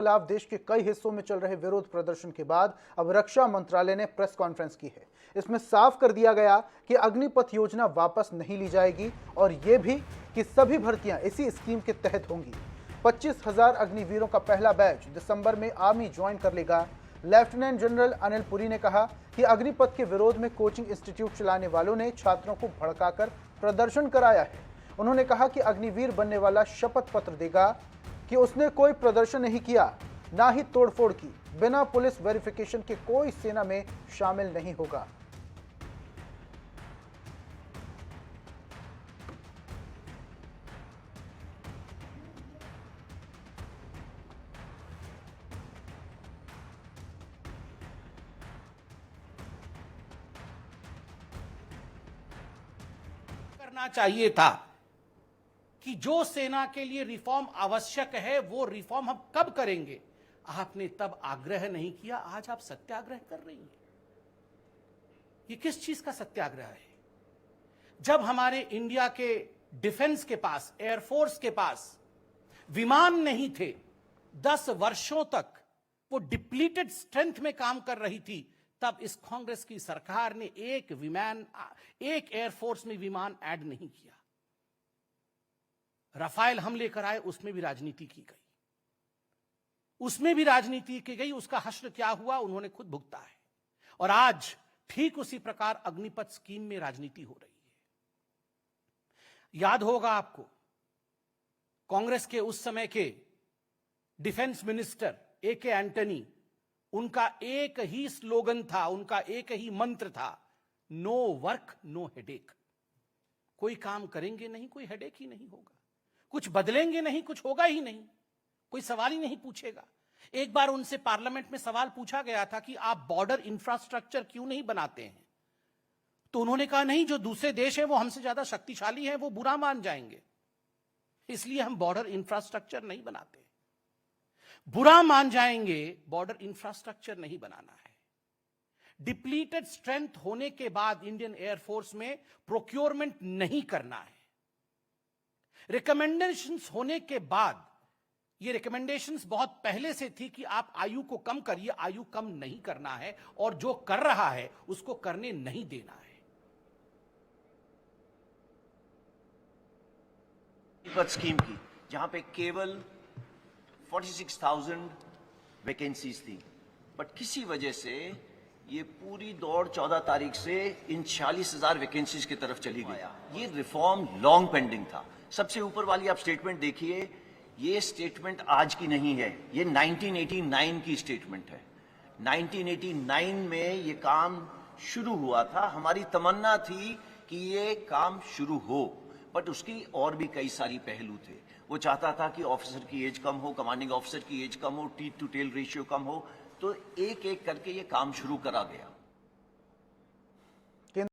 खिलाफ देश के कई हिस्सों में चल रहे विरोध प्रदर्शन के बाद अब रक्षा मंत्रालय ने प्रेस कॉन्फ्रेंस की है। इसमें साफ कर दिया गया कि अग्निपथ योजना वापस नहीं ली जाएगी और यह भी कि सभी भर्तियां इसी स्कीम के तहत होंगी। 25,000 अग्निवीरों का पहला बैच दिसंबर में आर्मी ज्वाइन कर लेगा। लेफ्टिनेंट जनरल अनिल पुरी ने कहा कि अग्निपथ के विरोध में कोचिंग इंस्टीट्यूट चलाने वालों ने छात्रों को भड़काकर प्रदर्शन कराया है। उन्होंने कहा कि अग्निवीर बनने वाला शपथ पत्र देगा कि उसने कोई प्रदर्शन नहीं किया, ना ही तोड़फोड़ की, बिना पुलिस वेरिफिकेशन के कोई सेना में शामिल नहीं होगा। करना चाहिए था कि जो सेना के लिए रिफॉर्म आवश्यक है वो रिफॉर्म हम कब करेंगे। आपने तब आग्रह नहीं किया, आज आप सत्याग्रह कर रही हैं। ये किस चीज का सत्याग्रह है? जब हमारे इंडिया के डिफेंस के पास, एयरफोर्स के पास विमान नहीं थे, 10 वर्षों तक वो डिप्लीटेड स्ट्रेंथ में काम कर रही थी, तब इस कांग्रेस की सरकार ने एक एयरफोर्स में विमान ऐड नहीं किया। राफेल हम लेकर आए, उसमें भी राजनीति की गई, उसमें भी राजनीति की गई। उसका हश्र क्या हुआ उन्होंने खुद भुगता है। और आज ठीक उसी प्रकार अग्निपथ स्कीम में राजनीति हो रही है। याद होगा आपको, कांग्रेस के उस समय के डिफेंस मिनिस्टर AK एंटनी, उनका एक ही स्लोगन था, उनका एक ही मंत्र था, नो वर्क नो हेडेक। कोई काम करेंगे नहीं, कोई हेडेक ही नहीं होगा, कुछ बदलेंगे नहीं, कुछ होगा ही नहीं, कोई सवाल ही नहीं पूछेगा। एक बार उनसे पार्लियामेंट में सवाल पूछा गया था कि आप बॉर्डर इंफ्रास्ट्रक्चर क्यों नहीं बनाते हैं, तो उन्होंने कहा नहीं, जो दूसरे देश हैं वो हमसे ज्यादा शक्तिशाली हैं, वो बुरा मान जाएंगे, इसलिए हम बॉर्डर इंफ्रास्ट्रक्चर नहीं बनाते। बुरा मान जाएंगे, बॉर्डर इंफ्रास्ट्रक्चर नहीं बनाना है। डिप्लीटेड स्ट्रेंथ होने के बाद इंडियन एयरफोर्स में प्रोक्योरमेंट नहीं करना है। रिकमेंडेशंस होने के बाद, ये रिकमेंडेशंस बहुत पहले से थी कि आप आयु को कम करिए, आयु कम नहीं करना है, और जो कर रहा है उसको करने नहीं देना है। स्कीम की जहां पे केवल 46,000 वैकेंसीज थी, बट किसी वजह से ये पूरी दौड़ 14 तारीख से इन 46,000 वैकेंसीज की तरफ चली गई। ये रिफॉर्म लॉन्ग पेंडिंग था। सबसे ऊपर वाली आप स्टेटमेंट देखिए, ये स्टेटमेंट आज की नहीं है, ये 1989 की स्टेटमेंट है। 1989 में ये काम शुरू हुआ था। हमारी तमन्ना थी कि ये काम शुरू हो, बट उसकी और भी कई सारी पहलू थे। वो चाहता था कि ऑफिसर की एज कम हो, कमांडिंग ऑफिसर की एज कम हो, टीथ टू टेल रेशियो कम हो, तो एक एक करके ये काम शुरू करा गया।